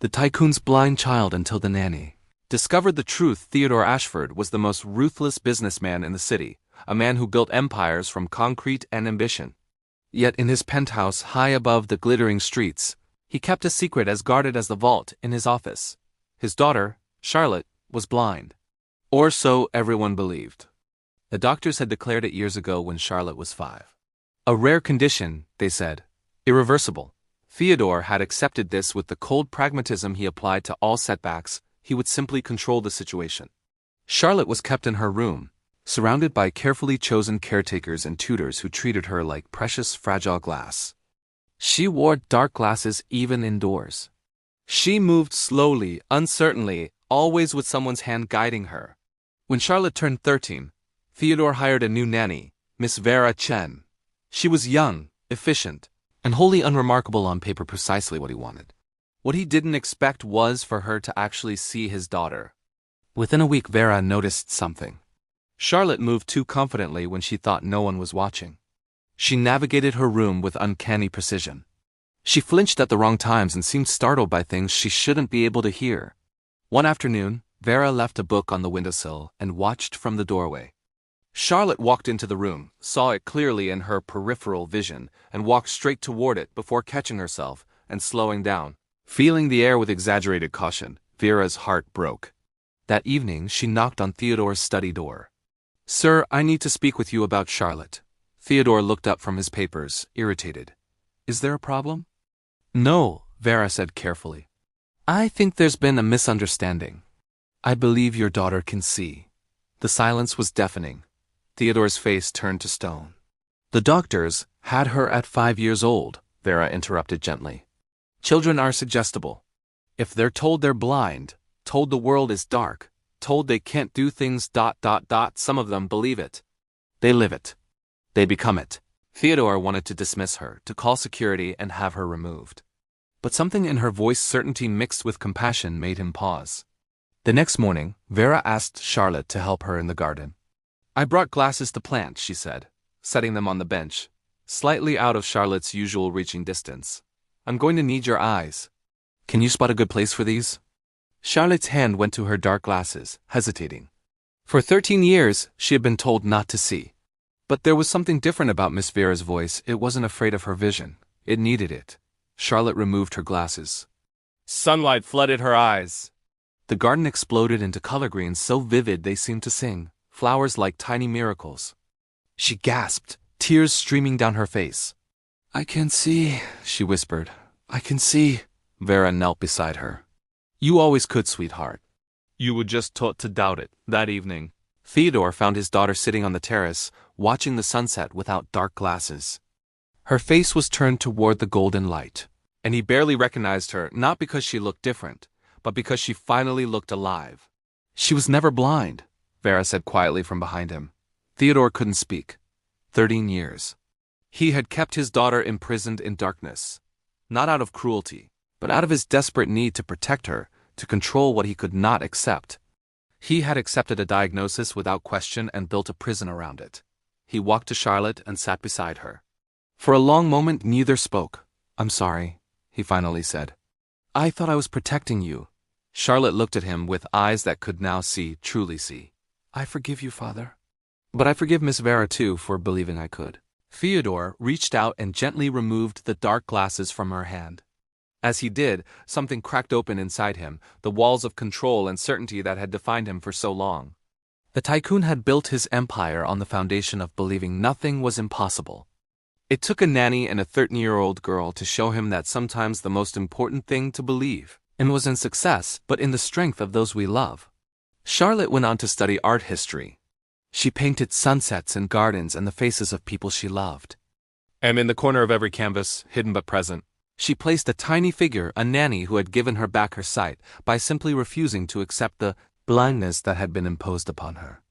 The Tycoon's blind child until the nanny discovered the truth. Theodore Ashford was the most ruthless businessman in the city, a man who built empires from concrete and ambition. Yet in his penthouse high above the glittering streets, he kept a secret as guarded as the vault in his office. His daughter, Charlotte, was blind. Or so everyone believed. The doctors had declared it years ago when Charlotte was 5. A rare condition, they said. Irreversible. Theodore had accepted this with the cold pragmatism he applied to all setbacks. He would simply control the situation. Charlotte was kept in her room, surrounded by carefully chosen caretakers and tutors who treated her like precious fragile glass. She wore dark glasses even indoors. She moved slowly, uncertainly, always with someone's hand guiding her. When Charlotte turned 13, Theodore hired a new nanny, Miss Vera Chen. She was young, efficient, and wholly unremarkable on paper, precisely what he wanted. What he didn't expect was for her to actually see his daughter. Within a week, Vera noticed something. Charlotte moved too confidently when she thought no one was watching. She navigated her room with uncanny precision. She flinched at the wrong times and seemed startled by things she shouldn't be able to hear. One afternoon, Vera left a book on the windowsill and watched from the doorway. Charlotte walked into the room, saw it clearly in her peripheral vision, and walked straight toward it before catching herself and slowing down. Feeling the air with exaggerated caution, Vera's heart broke. That evening, she knocked on Theodore's study door. "Sir, I need to speak with you about Charlotte." Theodore looked up from his papers, irritated. "Is there a problem?" "No," Vera said carefully. "I think there's been a misunderstanding. I believe your daughter can see." The silence was deafening. Theodore's face turned to stone. "The doctors had her at 5 years old," Vera interrupted gently. "Children are suggestible. If they're told they're blind, told the world is dark, told they can't do things ... some of them believe it. They live it. They become it." Theodore wanted to dismiss her, to call security and have her removed. But something in her voice, certainty mixed with compassion, made him pause. The next morning, Vera asked Charlotte to help her in the garden. "I brought glasses to plant," she said, setting them on the bench, slightly out of Charlotte's usual reaching distance. "I'm going to need your eyes. Can you spot a good place for these?" Charlotte's hand went to her dark glasses, hesitating. For 13 years, she had been told not to see. But there was something different about Miss Vera's voice. It wasn't afraid of her vision. It needed it. Charlotte removed her glasses. Sunlight flooded her eyes. The garden exploded into color greens so vivid they seemed to sing, flowers like tiny miracles. She gasped, tears streaming down her face. "I can see," she whispered. "I can see." Vera knelt beside her. "You always could, sweetheart. You were just taught to doubt it." That evening, Theodore found his daughter sitting on the terrace, watching the sunset without dark glasses. Her face was turned toward the golden light, and he barely recognized her, not because she looked different, but because she finally looked alive. "She was never blind," Vera said quietly from behind him. Theodore couldn't speak. 13 years. He had kept his daughter imprisoned in darkness, not out of cruelty, but out of his desperate need to protect her, to control what he could not accept. He had accepted a diagnosis without question and built a prison around it. He walked to Charlotte and sat beside her. For a long moment, neither spoke. "I'm sorry," he finally said. "I thought I was protecting you." Charlotte looked at him with eyes that could now see, truly see. "I forgive you, Father. But I forgive Miss Vera, too, for believing I could." Theodore reached out and gently removed the dark glasses from her hand. As he did, something cracked open inside him, the walls of control and certainty that had defined him for so long. The Tycoon had built his empire on the foundation of believing nothing was impossible. It took a nanny and a 13-year-old girl to show him that sometimes the most important thing to believe and was in success, but in the strength of those we love. Charlotte went on to study art history. She painted sunsets and gardens and the faces of people she loved. And in the corner of every canvas, hidden but present, she placed a tiny figure, a nanny who had given her back her sight by simply refusing to accept the blindness that had been imposed upon her.